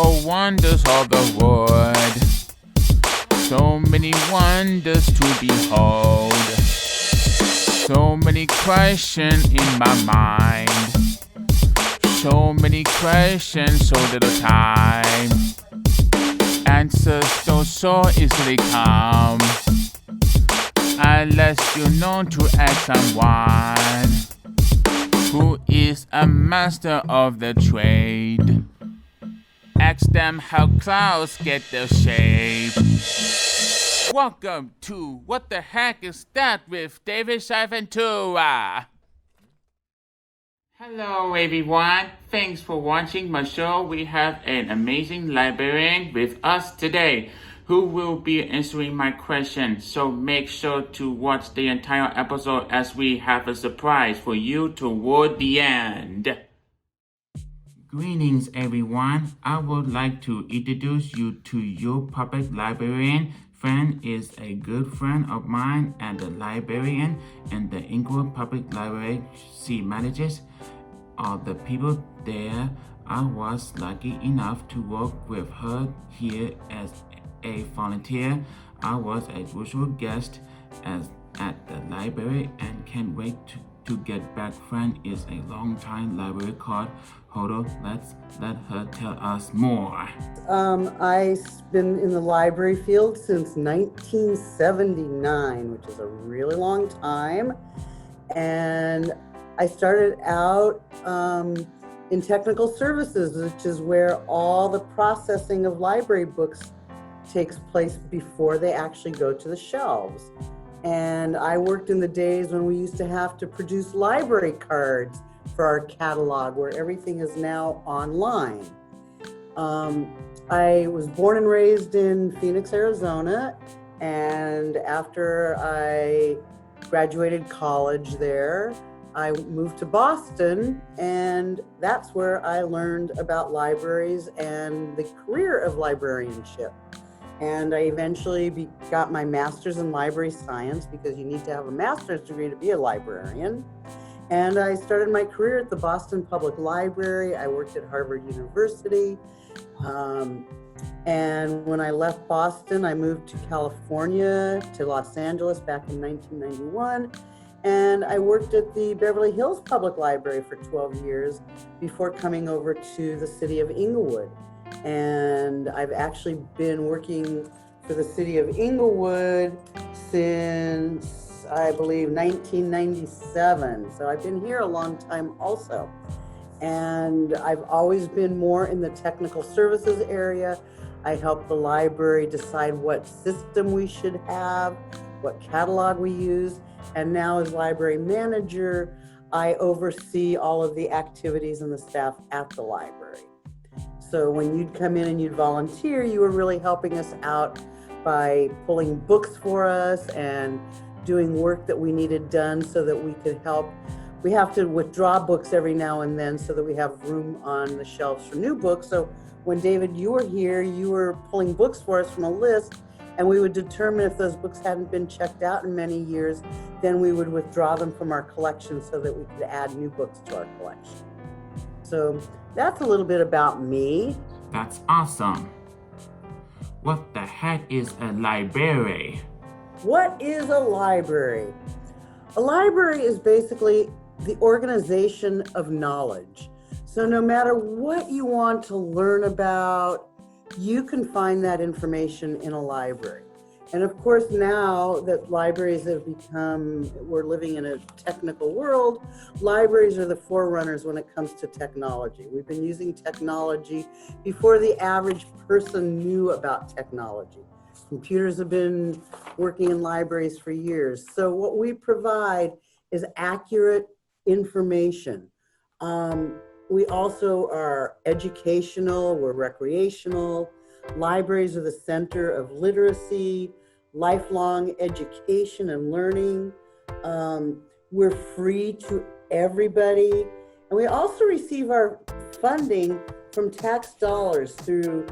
Oh, wonders of the world, so many wonders to behold, so many questions in my mind, so many questions, so little time. Answers don't so easily come unless you know to ask someone who is a master of the trade. Ask them how clouds get their shape. Welcome to What the Heck Is That with David SHAI VENTURA. Hello everyone, thanks for watching my show. We have an amazing librarian with us today who will be answering my questions. So make sure to watch the entire episode as we have a surprise for you toward the end. Greetings everyone, I would like to introduce you to your public librarian. Fran is a good friend of mine and a librarian in the Inglewood Public Library. She manages all the people there. I was lucky enough to work with her here as a volunteer. I was a usual guest at the library and can't wait to get back. Fran is a long-time library card holder. Let's let her tell us more. I've been in the library field since 1979, which is a really long time. And I started out in technical services, which is where all the processing of library books takes place before they actually go to the shelves. And I worked in the days when we used to have to produce library cards for our catalog, where everything is now online. I was born and raised in Phoenix, Arizona, and after I graduated college there, I moved to Boston, and that's where I learned about libraries and the career of librarianship. And I eventually got my master's in library science, because you need to have a master's degree to be a librarian. And I started my career at the Boston Public Library. I worked at Harvard University. And when I left Boston, I moved to California, to Los Angeles back in 1991. And I worked at the Beverly Hills Public Library for 12 years before coming over to the city of Inglewood. And I've actually been working for the city of Inglewood since, I believe, 1997. So I've been here a long time also. And I've always been more in the technical services area. I help the library decide what system we should have, what catalog we use. And now as library manager, I oversee all of the activities and the staff at the library. So when you'd come in and you'd volunteer, you were really helping us out by pulling books for us and doing work that we needed done so that we could help. We have to withdraw books every now and then so that we have room on the shelves for new books. So when David, you were here, you were pulling books for us from a list, and we would determine if those books hadn't been checked out in many years, then we would withdraw them from our collection so that we could add new books to our collection. So that's a little bit about me. That's awesome. What the heck is a library? What is a library? A library is basically the organization of knowledge. So no matter what you want to learn about, you can find that information in a library. And of course, now that libraries have become, we're living in a technical world, libraries are the forerunners when it comes to technology. We've been using technology before the average person knew about technology. Computers have been working in libraries for years. So what we provide is accurate information. We also are educational, we're recreational. Libraries are the center of literacy, lifelong education and learning. We're free to everybody. And we also receive our funding from tax dollars through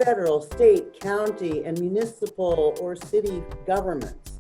federal, state, county, and municipal or city governments.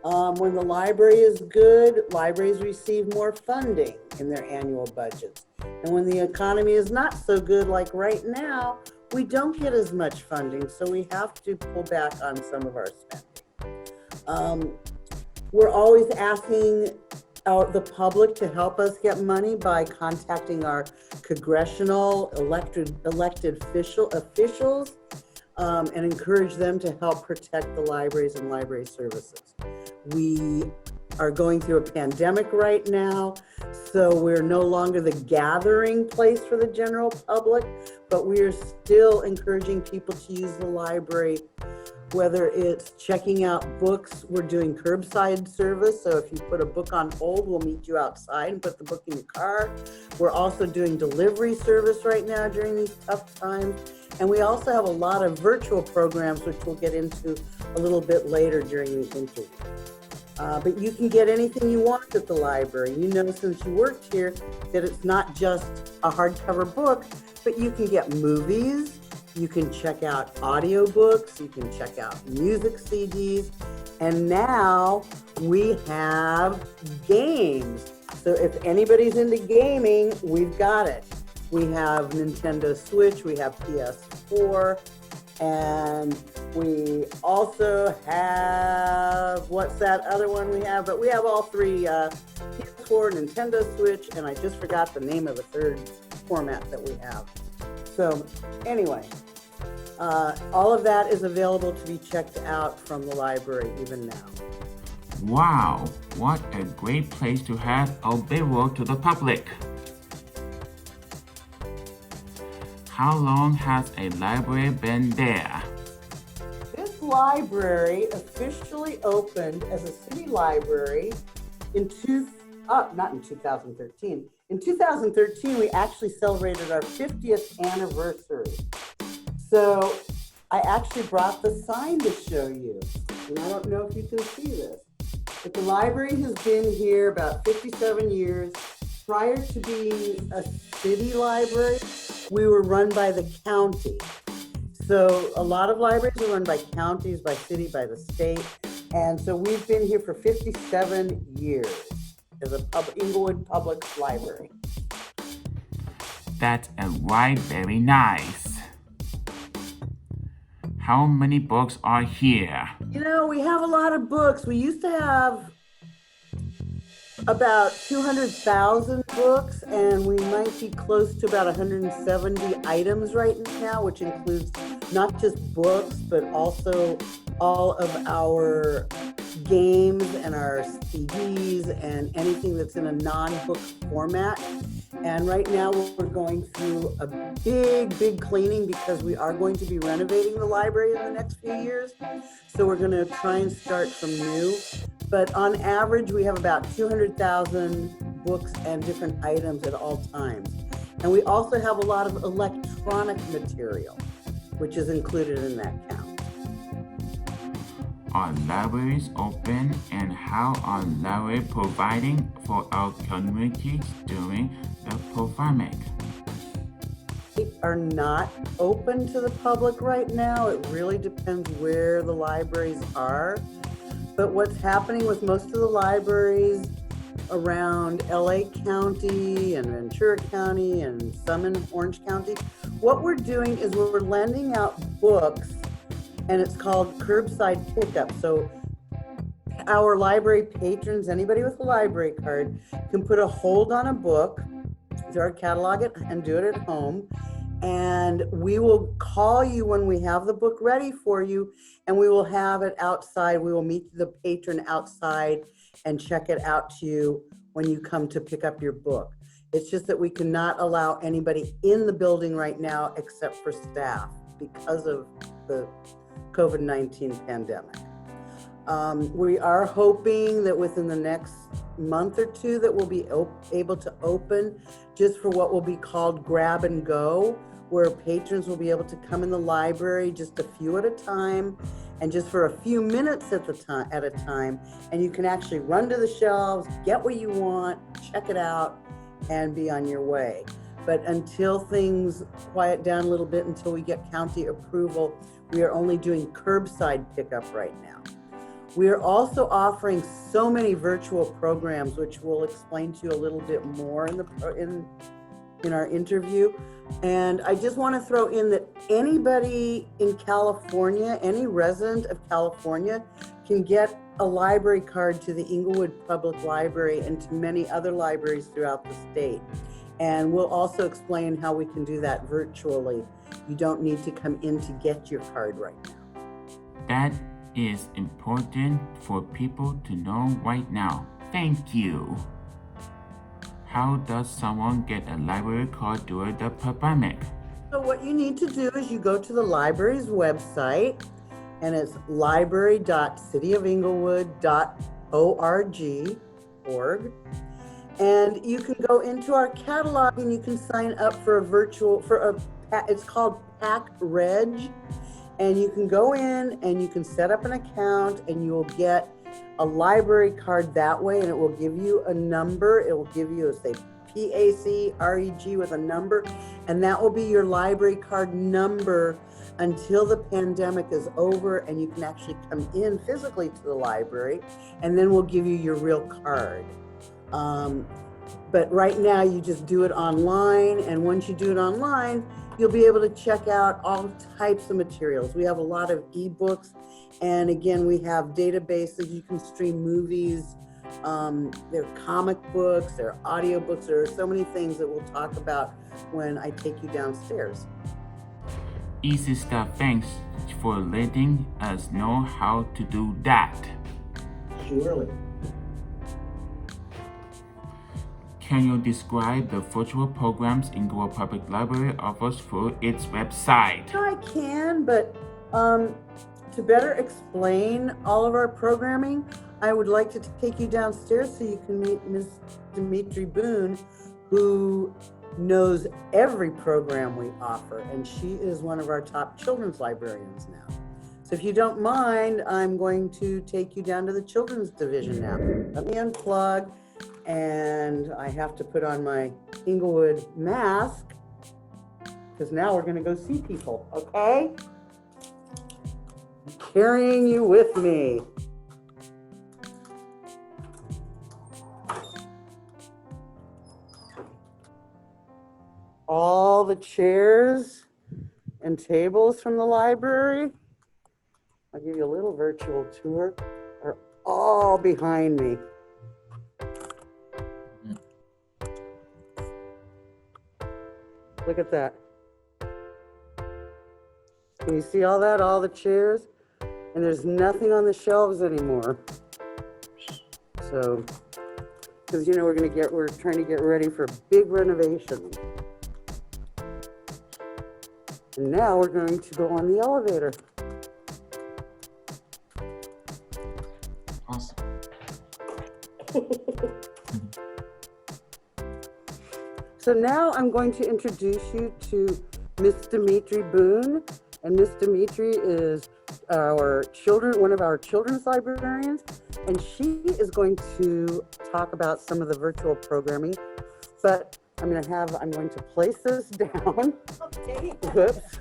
When the library is good, libraries receive more funding in their annual budgets. And when the economy is not so good, like right now, we don't get as much funding, so we have to pull back on some of our spending. We're always asking the public to help us get money by contacting our congressional elected officials and encourage them to help protect the libraries and library services. We are going through a pandemic right now, so we're no longer the gathering place for the general public, but we are still encouraging people to use the library, whether it's checking out books. We're doing curbside service, so if you put a book on hold, we'll meet you outside and put the book in your car. We're also doing delivery service right now during these tough times. And we also have a lot of virtual programs, which we'll get into a little bit later during the interview. But you can get anything you want at the library. You know, since you worked here, that it's not just a hardcover book, but you can get movies, you can check out audiobooks, you can check out music CDs, and now we have games. So if anybody's into gaming, we've got it. We have Nintendo Switch, we have PS4, and we also have, what's that other one we have? But we have all three, PS4, Nintendo Switch, and I just forgot the name of the third format that we have. So anyway, all of that is available to be checked out from the library even now. Wow, what a great place to have available to the public. How long has a library been there? This library officially opened as a city library not in 2013. In 2013, we actually celebrated our 50th anniversary. So I actually brought the sign to show you. And I don't know if you can see this, but the library has been here about 57 years. Prior to being a city library, we were run by the county. So a lot of libraries are run by counties, by city, by the state. And so we've been here for 57 years as a Inglewood Public Library. That's very nice. How many books are here? You know, we have a lot of books. We used to have about 200,000 books, and we might be close to about 170 items right now, which includes not just books, but also all of our games and our CDs and anything that's in a non-book format. And right now we're going through a big cleaning because we are going to be renovating the library in the next few years. So we're going to try and start from new. But on average, we have about 200,000 books and different items at all times. And we also have a lot of electronic material, which is included in that count. Are libraries open, and how are libraries providing for our communities during the pandemic? They are not open to the public right now. It really depends where the libraries are. But what's happening with most of the libraries around LA County and Ventura County and some in Orange County, what we're doing is we're lending out books, and it's called Curbside Pickup. So our library patrons, anybody with a library card, can put a hold on a book, catalog it, and do it at home. And we will call you when we have the book ready for you, and we will have it outside. We will meet the patron outside and check it out to you when you come to pick up your book. It's just that we cannot allow anybody in the building right now except for staff because of the COVID-19 pandemic. We are hoping that within the next month or two that we'll be able to open just for what will be called grab and go, where patrons will be able to come in the library just a few at a time and just for a few minutes at a time, and you can actually run to the shelves, get what you want, check it out, and be on your way. But until things quiet down a little bit, until we get county approval, we are only doing curbside pickup right now. We are also offering so many virtual programs, which we'll explain to you a little bit more in in our interview. And I just want to throw in that anybody in California, any resident of California, can get a library card to the Inglewood Public Library and to many other libraries throughout the state. And we'll also explain how we can do that virtually. You don't need to come in to get your card right now. That is important for people to know right now. Thank you. How does someone get a library card during the pandemic? So what you need to do is you go to the library's website, and it's library.cityofinglewood.org. And you can go into our catalog and you can sign up for it's called Pack Reg. And you can go in and you can set up an account and you will get a library card that way, and it will give you a number. It will give you, say, PACREG with a number, and that will be your library card number until the pandemic is over and you can actually come in physically to the library, and then we'll give you your real card. But right now you just do it online, and once you do it online, you'll be able to check out all types of materials. We have a lot of ebooks, and again, we have databases. You can stream movies. There are comic books, there are audiobooks. There are so many things that we'll talk about when I take you downstairs. Easy stuff. Thanks for letting us know how to do that. Surely. Can you describe the virtual programs Inglewood Public Library offers through its website? I can, but to better explain all of our programming, I would like to take you downstairs so you can meet Ms. Dimitri Boone, who knows every program we offer, and she is one of our top children's librarians now. So if you don't mind, I'm going to take you down to the children's division now. Let me unplug, and I have to put on my Inglewood mask, because now we're going to go see people, okay? I'm carrying you with me. All the chairs and tables from the library, I'll give you a little virtual tour, are all behind me. Look at that. Can you see all that, all the chairs? And there's nothing on the shelves anymore. So, because you know we're trying to get ready for a big renovation. And now we're going to go on the elevator. Awesome. So now I'm going to introduce you to Miss Dimitri Boone. And Miss Dimitri is one of our children's librarians. And she is going to talk about some of the virtual programming. But I'm going to place this down. Okay. Whoops.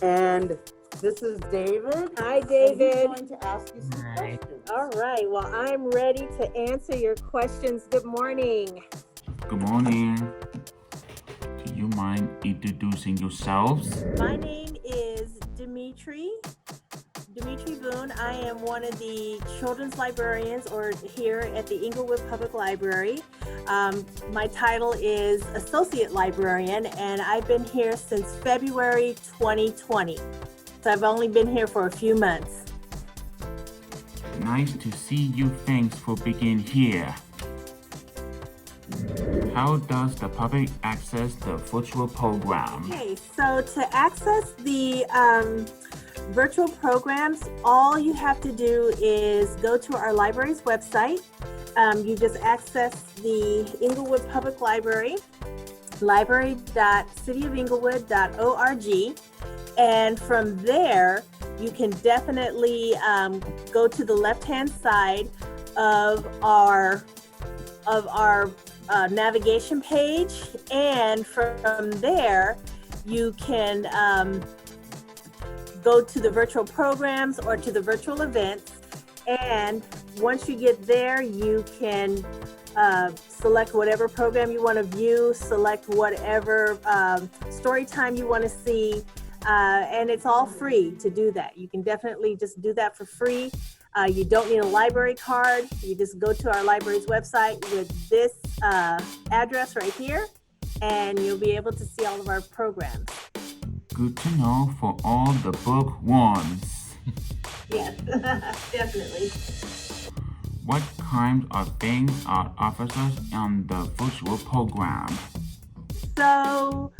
And this is David. Hi, David. And he's going to ask you some questions. All right. Well, I'm ready to answer your questions. Good morning. Good morning. Do you mind introducing yourselves? My name is Dimitri Boone. I am one of the children's librarians here at the Inglewood Public Library. My title is Associate Librarian, and I've been here since February 2020. So I've only been here for a few months. Nice to see you. Thanks for being here. How does the public access the virtual program? Okay, so to access the virtual programs, all you have to do is go to our library's website. You just access the Inglewood Public Library, library.cityofinglewood.org, and from there you can definitely go to the left-hand side of our navigation page, and from there you can go to the virtual programs or to the virtual events, and once you get there, you can select whatever program you want to view, select whatever story time you want to see, and it's all free to do that. You can definitely just do that for free. You don't need a library card. You just go to our library's website with this address right here, and you'll be able to see all of our programs. Good to know for all the bookworms. Yes, definitely. What kinds of things are offered on the virtual program? So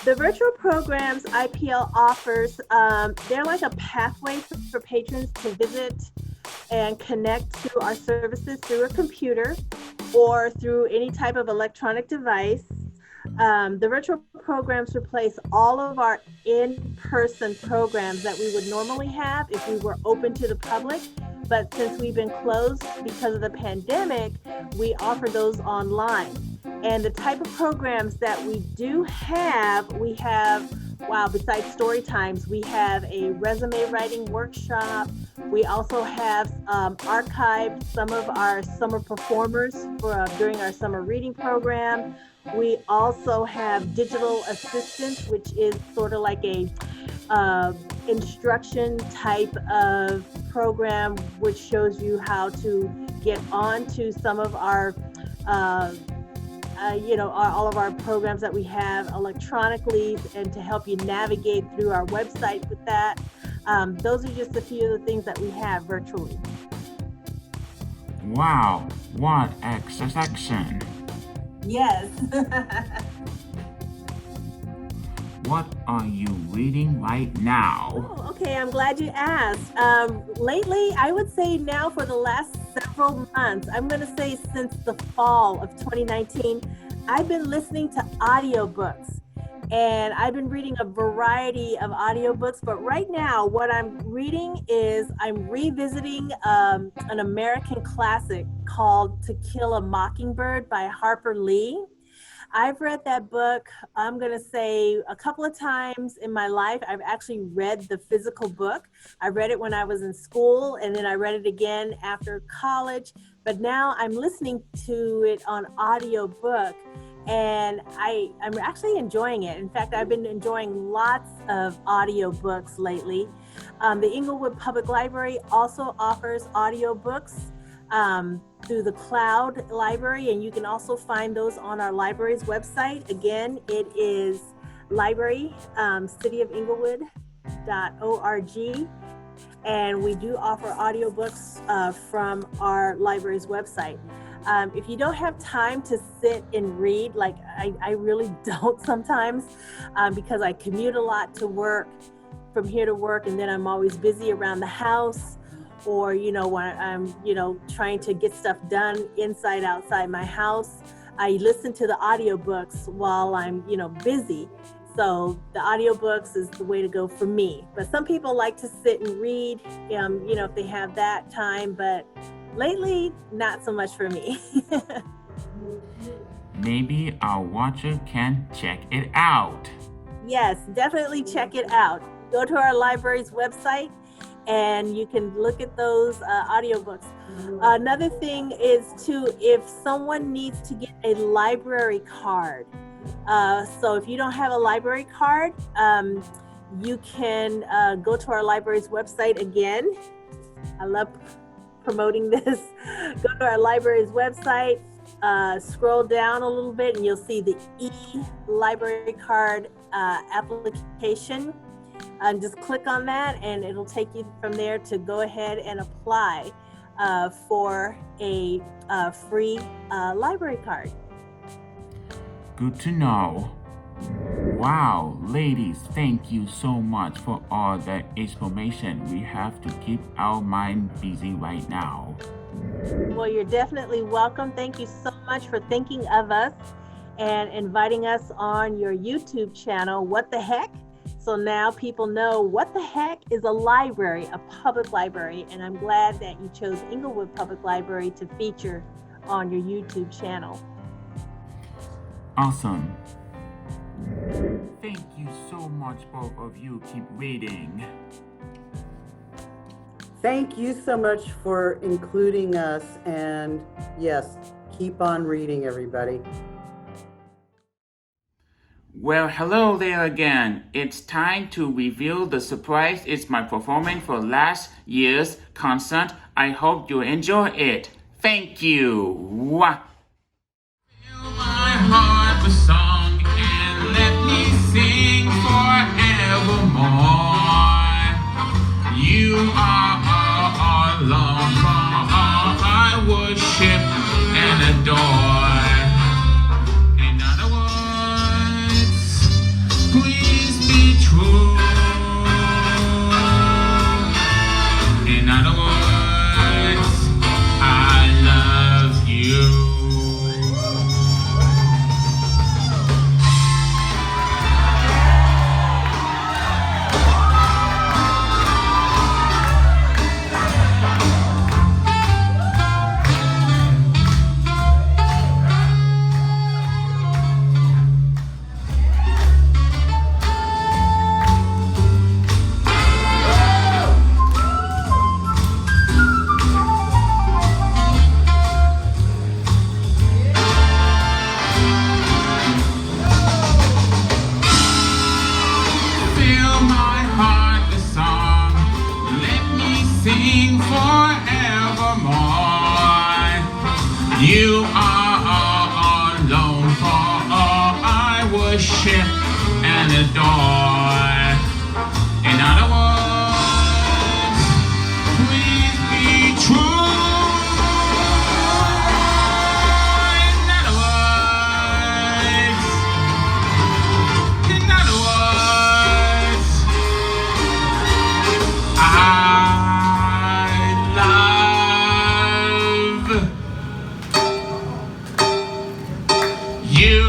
the virtual programs IPL offers, they're like a pathway for patrons to visit and connect to our services through a computer or through any type of electronic device. The virtual programs replace all of our in-person programs that we would normally have if we were open to the public. But since we've been closed because of the pandemic, we offer those online. And the type of programs that we do have, besides story times, we have a resume writing workshop. We also have archived some of our summer performers during our summer reading program. We also have digital assistance, which is sort of like a instruction type of program, which shows you how to get onto some of our all of our programs that we have electronically, and to help you navigate through our website with that. Those are just a few of the things that we have virtually. Wow, what exception! Yes. What are you reading right now? Oh, okay, I'm glad you asked. Lately, I would say now for the last several months, I'm going to say since the fall of 2019, I've been listening to audiobooks. And I've been reading a variety of audiobooks, but right now what I'm reading is I'm revisiting an American classic called To Kill a Mockingbird by Harper Lee. I've read that book, I'm going to say a couple of times in my life. I've actually read the physical book. I read it when I was in school, and then I read it again after college. But now I'm listening to it on audiobook, and I'm actually enjoying it. In fact, I've been enjoying lots of audiobooks lately. The Inglewood Public Library also offers audiobooks through the cloud library, and you can also find those on our library's website. Again, it is library cityofinglewood.org, and we do offer audiobooks from our library's website. If you don't have time to sit and read, like I really don't sometimes, because I commute a lot to work, from here to work, and then I'm always busy around the house, or when I'm trying to get stuff done inside outside my house. I listen to the audiobooks while I'm busy. So the audiobooks is the way to go for me. But some people like to sit and read, if they have that time, but lately not so much for me. Maybe our watcher can check it out. Yes, definitely check it out. Go to our library's website and you can look at those audiobooks. Another thing is too, if someone needs to get a library card, so if you don't have a library card, you can go to our library's website again. I love promoting this. Go to our library's website, scroll down a little bit, and you'll see the e-library card application. And just click on that, and it'll take you from there to go ahead and apply for a free library card. Good to know. Wow, ladies, thank you so much for all the information. We have to keep our mind busy right now. Well, you're definitely welcome. Thank you so much for thinking of us and inviting us on your YouTube channel, What the Heck? So now people know what the heck is a library, a public library, and I'm glad that you chose Inglewood Public Library to feature on your YouTube channel. Awesome. Thank you so much, both of you. Keep reading. Thank you so much for including us, and yes, keep on reading, everybody. Well, hello there again. It's time to reveal the surprise it's my performance for last year's concert. I hope you enjoy it. Thank you. Fill my heart with song and let me sing forevermore. You are all long for all I worship and adore. In other words, please be true. In other words, I love you. Sing forevermore. You are all alone for all I worship and adore. In other words, please be true. In other words, you.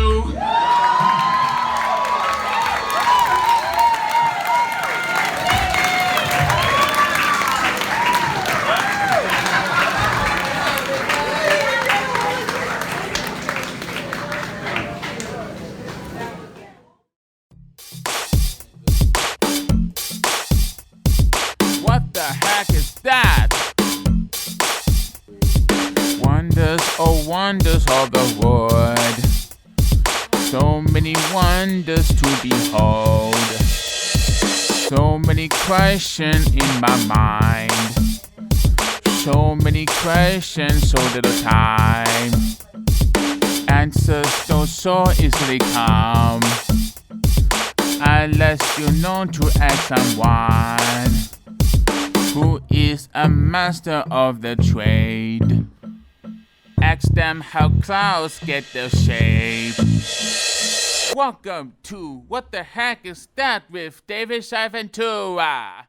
What the heck is that? Wonders, oh wonders of the world. So many wonders to behold. So many questions in my mind. So many questions, so little time. Answers don't so easily come unless you know to ask someone who is a master of the trade. Ask them how clouds get their shape. Welcome to What the Heck Is That with David SHAI VENTURA.